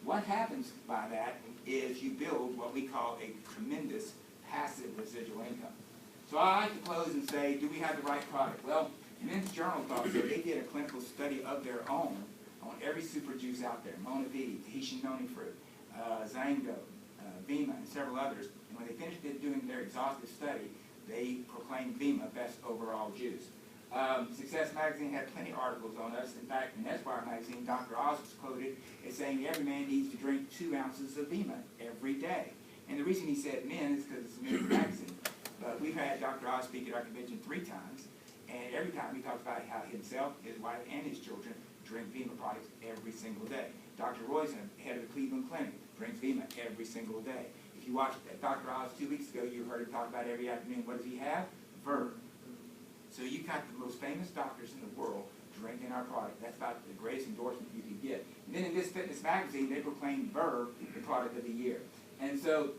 what happens by that is you build what we call a tremendous passive residual income. So I like to close and say, do we have the right product? Well, Men's Journal thought so. They did a clinical study of their own on every super juice out there, Mona Vidi, Tahitian noni fruit, Zango, Vemma, and several others. And when they finished doing their exhaustive study, they proclaimed Vemma best overall juice. Success Magazine had plenty of articles on us. In fact, in Esquire Magazine, Dr. Oz was quoted as saying every man needs to drink 2 ounces of Vemma every day. And the reason he said men is because it's a men's magazine. But we've had Dr. Oz speak at our convention 3 times, and every time he talks about how himself, his wife, and his children drink Vemma products every single day. Dr. Roizen, head of the Cleveland Clinic, drinks Vemma every single day. If you watched Dr. Oz 2 weeks ago, you heard him talk about every afternoon. What does he have? Verb. So you got the most famous doctors in the world drinking our product. That's about the greatest endorsement you can get. And then in this fitness magazine, they proclaimed Verb the product of the year. And so,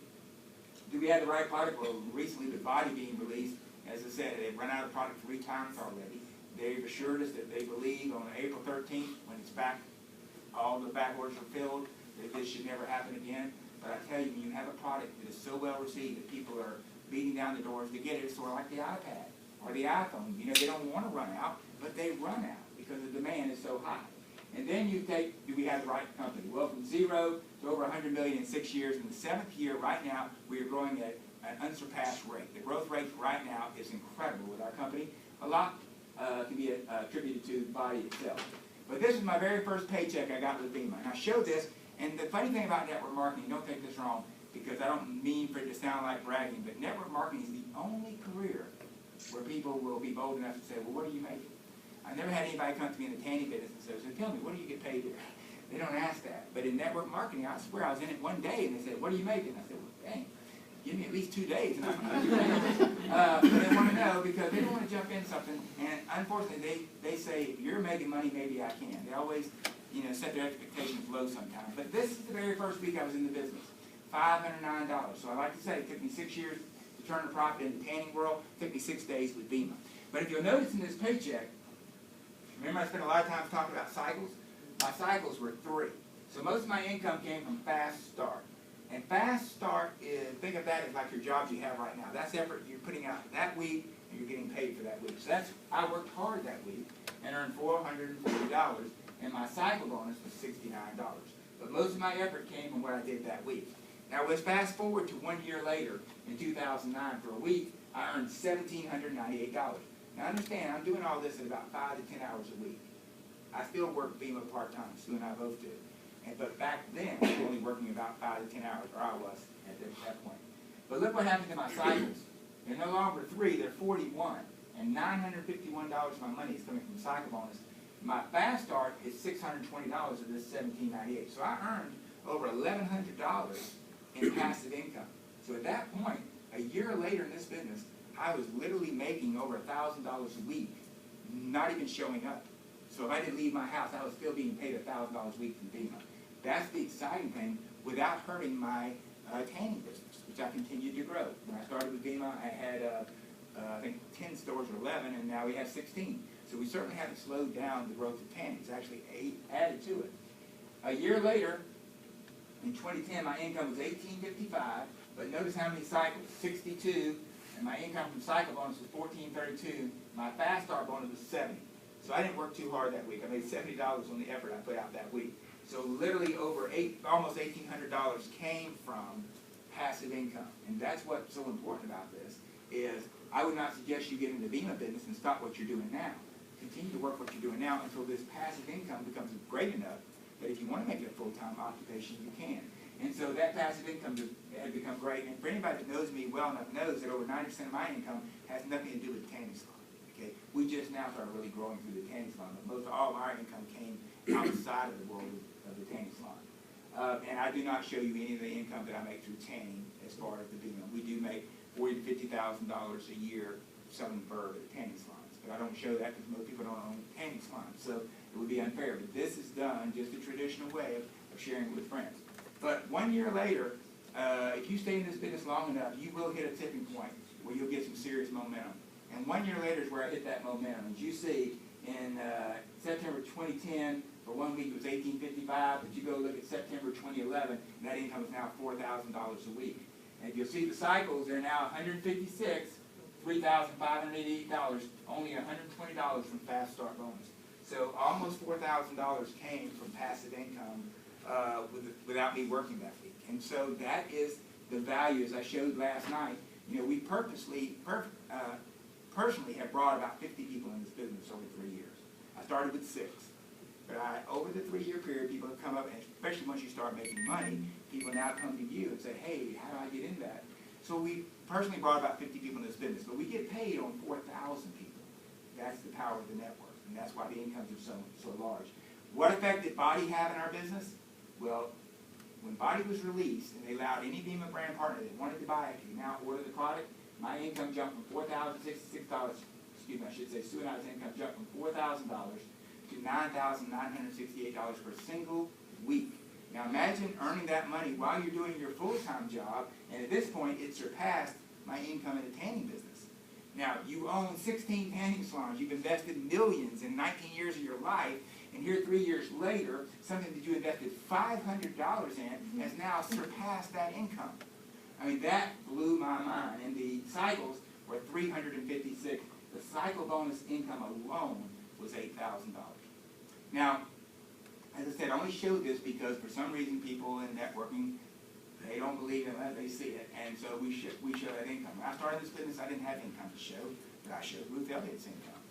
do we have the right product? Well, recently the Body being released, as I said, they've run out of product 3 times already. They've assured us that they believe on April 13th, when it's back, all the back orders are filled, that this should never happen again. But I tell you, when you have a product that is so well received that people are beating down the doors to get it, it's sort of like the iPad or the iPhone. You know, they don't want to run out, but they run out because the demand is so high. And then you take, do we have the right company? Well, from 0 to over 100 million in 6 years. In the 7th year, right now, we are growing at an unsurpassed rate. The growth rate right now is incredible with our company. A lot can be attributed to the Body itself. But this is my very first paycheck I got with Vemma. And I show this, and the funny thing about network marketing, don't take this wrong, because I don't mean for it to sound like bragging, but network marketing is the only career where people will be bold enough to say, well, what are you making? I never had anybody come to me in the tanning business and say, so tell me, what do you get paid here? They don't ask that. But in network marketing, I swear I was in it one day, and they said, what are you making? I said, well, dang, give me at least 2 days. And but they want to know because they don't want to jump in something. And unfortunately, they say, if you're making money, maybe I can. They always, you know, set their expectations low sometimes. But this is the very first week I was in the business, $509. So I like to say it took me 6 years to turn a profit in the tanning world. It took me 6 days with Vemma. But if you'll notice in this paycheck, remember I spent a lot of time talking about cycles? My cycles were 3. So most of my income came from Fast Start. And Fast Start is, think of that as like your jobs you have right now. That's effort you're putting out that week, and you're getting paid for that week. So that's, I worked hard that week and earned $440, and my cycle bonus was $69. But most of my effort came from what I did that week. Now let's fast forward to 1 year later, in 2009, for a week, I earned $1,798. Now understand, I'm doing all this at about 5 to 10 hours a week. I still work Vemma part-time, Sue and I both do. But back then, I was only working about 5 to 10 hours, or I was at that point. But look what happened to my cycles. They're no longer 3, they're 41. And $951 of my money is coming from cycle bonus. My Fast Start is $620 of this $1,798. So I earned over $1,100 in passive income. So at that point, a year later in this business, I was literally making over $1,000 a week, not even showing up. So if I didn't leave my house, I was still being paid $1,000 a week from Vemma. That's the exciting thing without hurting my tanning business, which I continued to grow. When I started with Vemma, I had, I think, 10 stores or 11, and now we have 16. So we certainly haven't slowed down the growth of tanning. It's actually added to it. A year later, in 2010, my income was $1,855, but notice how many cycles, 62, and my income from cycle bonus was $1,432. My Fast Start bonus was $70. So I didn't work too hard that week. I made $70 on the effort I put out that week. So literally almost $1,800 came from passive income. And that's what's so important about this, is I would not suggest you get into the Vemma business and stop what you're doing now. Continue to work what you're doing now until this passive income becomes great enough that if you want to make it a full-time occupation, you can. And so that passive income has become great. And for anybody that knows me well enough knows that over 90% of my income has nothing to do with the tanning salon. Okay? We just now started really growing through the tanning salon, but most of all of our income came outside of the world of the tanning salon. And I do not show you any of the income that I make through tanning as far as the Vemma. We do make $40,000 to $50,000 a year selling Verb at the tanning salons, but I don't show that because most people don't own tanning salons, so it would be unfair. But this is done just the traditional way of sharing it with friends. But 1 year later, if you stay in this business long enough, you will hit a tipping point where you'll get some serious momentum. And 1 year later is where I hit that momentum. As you see, in September 2010, for 1 week it was $18.55, but you go look at September 2011, and that income is now $4,000 a week. And if you'll see the cycles, they're now $156, $3,588, only $120 from Fast Start bonus. So almost $4,000 came from passive income without me working that week. And so that is the value, as I showed last night. You know, we personally have brought about 50 people in this business over 3 years. I started with 6. But over the 3-year period, people have come up, and especially once you start making money, people now come to you and say, hey, how do I get into that? So we personally brought about 50 people in this business, but we get paid on 4,000 people. That's the power of the network, and that's why the incomes are so large. What effect did Body have in our business? Well, when Body was released, and they allowed any Vemma brand partner that wanted to buy it to now order the product, my income jumped from $4,066, excuse me, I should say, Sue and I's income jumped from $4,000 to $9,968 per single week. Now imagine earning that money while you're doing your full-time job, and at this point it surpassed my income in the tanning business. Now you own 16 tanning salons, you've invested millions in 19 years of your life, and here 3 years later, something that you invested $500 in has now surpassed that income. I mean, that blew my mind, and the cycles were 356. The cycle bonus income alone was $8,000. Now, as I said, I only showed this because for some reason people in networking, they don't believe it unless they see it, and so we show that income. When I started this business, I didn't have income to show, but I showed Ruth Elliott's income.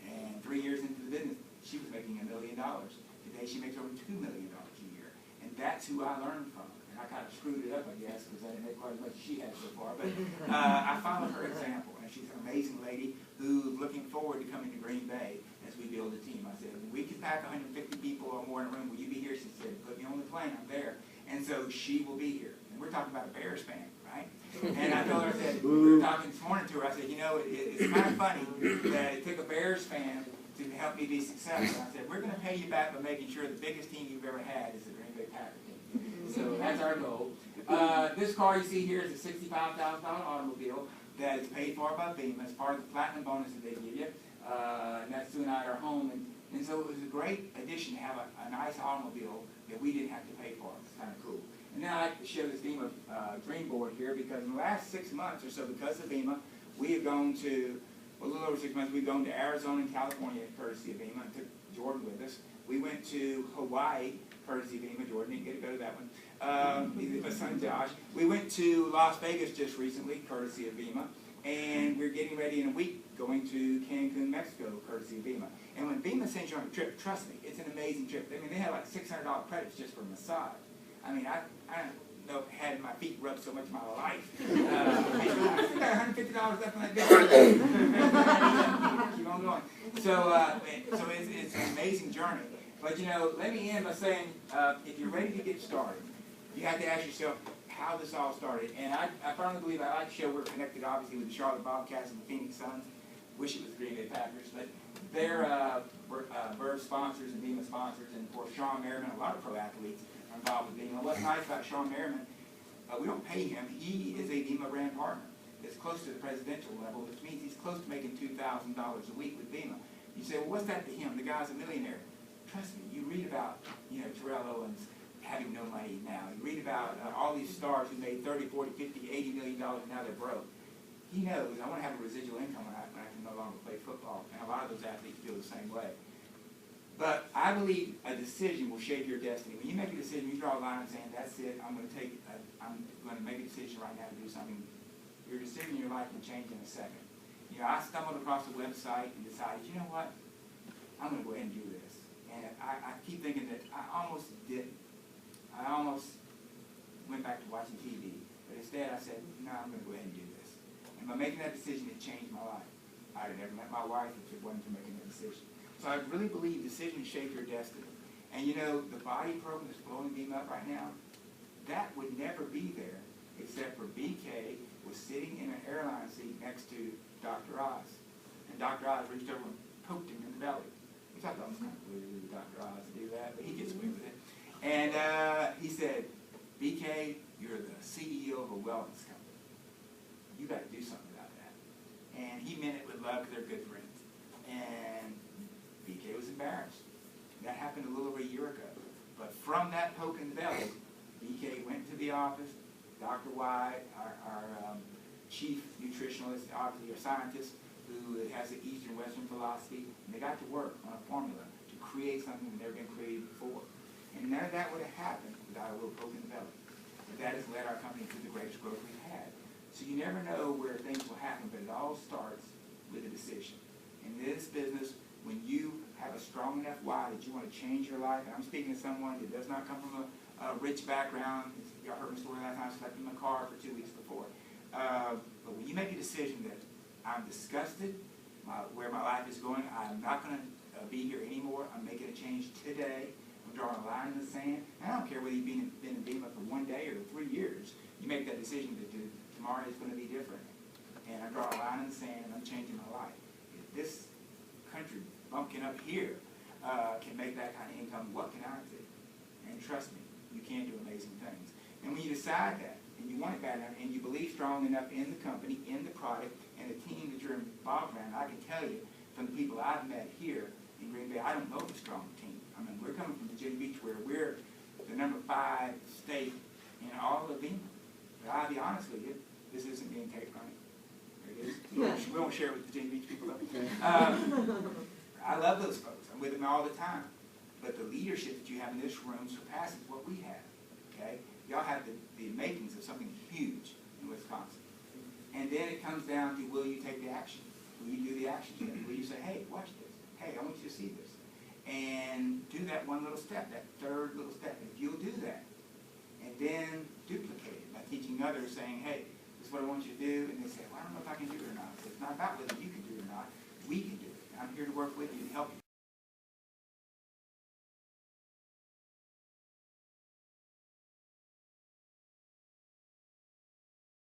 And 3 years into the business, she was making $1 million. Today she makes over $2 million a year, and that's who I learned from. And I kind of screwed it up, I guess, because I didn't make quite as much as she had so far, but I followed her example, and she's an amazing lady who's looking forward to coming to Green Bay as we build a team. I said, when we can pack 150 people or more in a room, will you be here? She said, put me on the plane, I'm there. And so she will be here. And we're talking about a Bears fan, right? And I told her, I said, we were talking this morning to her, I said, you know, it's kind of funny that it took a Bears fan to help me be successful. I said, we're going to pay you back by making sure the biggest team you've ever had is the Green Bay Packers team. So that's our goal. This car you see here is a $65,000 automobile that is paid for by Vemma as part of the platinum bonus that they give you. And that's Sue and I at our home. And so it was a great addition to have a nice automobile that we didn't have to pay for. It's kind of cool. And now I like to show this Vemma green board here because in the last 6 months or so, because of Vemma, we have gone to, well, a little over 6 months, we've gone to Arizona and California courtesy of Vemma and took Jordan with us. We went to Hawaii courtesy of Vemma. Jordan didn't get to go to that one. My son Josh. We went to Las Vegas just recently courtesy of Vemma. And we're getting ready in a week going to Cancun, Mexico, courtesy of Vemma. And when Vemma sends you on a trip, trust me, it's an amazing trip. I mean, they have like $600 credits just for massage. I mean, I don't know if I had my feet rubbed so much in my life. I still got $150 left on that bill. Keep on going. So it's an amazing journey. But, you know, let me end by saying, if you're ready to get started, you have to ask yourself, how this all started. And I firmly believe, I like to show we're connected obviously with the Charlotte Bobcats and the Phoenix Suns. Wish it was the Green Bay Packers, but they're Verve sponsors and Vemma sponsors, and of course Sean Merriman, a lot of pro athletes are involved with Vemma. What's nice about Sean Merriman, we don't pay him. He is a Vemma brand partner. It's close to the presidential level, which means he's close to making $2,000 a week with Vemma. You say, well, what's that to him? The guy's a millionaire. Trust me, you read about, you know, Terrell Owens having no money now. You read about all these stars who made $30, $40, $50, $80 million and now they're broke. He knows, I want to have a residual income when I can no longer play football. And a lot of those athletes feel the same way. But I believe a decision will shape your destiny. When you make a decision, you draw a line saying, that's it, I'm going to make a decision right now to do something. Your decision in your life can change in a second. You know, I stumbled across a website and decided, you know what, I'm going to go ahead and do this. And I keep thinking that I almost didn't. I almost went back to watching TV, but instead I said, no, I'm going to go ahead and do this. And by making that decision, it changed my life. I'd have never met my wife if it wasn't for making that decision. So I really believe decisions shape your destiny. And you know, the body program that's blowing Vemma up right now, that would never be there except for BK was sitting in an airline seat next to Dr. Oz. And Dr. Oz reached over and poked him in the belly. Which I thought was kind of weird of Dr. Oz to do that, but he gets away with it. And he said, BK, you're the CEO of a wellness company. You got to do something about that. And he meant it with love because they're good friends. And BK was happened a little over a year ago. But from that poke in the belly, BK went to the office, Dr. White, our chief nutritionalist, obviously our scientist, who has an Eastern Western philosophy, and they got to work on a formula to create something that never been created before. And none of that would have happened without a little poke in the belly. But that has led our company to the greatest growth we've had. So you never know where things will happen, but it all starts with a decision. In this business, when you have a strong enough why that you want to change your life, and I'm speaking to someone that does not come from a rich background. Y'all heard my story last time, I slept in my car for 2 weeks before. But when you make a decision that I'm disgusted where my life is going, I'm not going to be here anymore, I'm making a change today, I'm drawing a line in the sand, and I don't care whether you've been in Vemma for 1 day or 3 years, you make that decision that tomorrow is going to be different. And I draw a line in the sand and I'm changing my life. If this country bumpkin up here can make that kind of income, what can I do? And trust me, you can do amazing things. And when you decide that, and you want it bad enough, and you believe strong enough in the company, in the product, and the team that you're involved around, I can tell you from the people I've met here in Green Bay, I don't know the strong team. I mean, we're coming from Virginia Beach where we're the #5 state in all of Vemma. But I'll be honest with you, this isn't being taped, right? There it is. We won't share it with Virginia Beach people, though. I love those folks. I'm with them all the time. But the leadership that you have in this room surpasses what we have, okay? Y'all have the makings of something huge in Wisconsin. And then it comes down to, will you take the action? Will you do the action step? Will you say, hey, watch this. Hey, I want you to see this. And do that one little step, that third little step. If you'll do that, and then duplicate it by teaching others, saying, hey, this is what I want you to do. And they say, well, I don't know if I can do it or not. So it's not about whether you can do it or not. We can do it. I'm here to work with you to help you.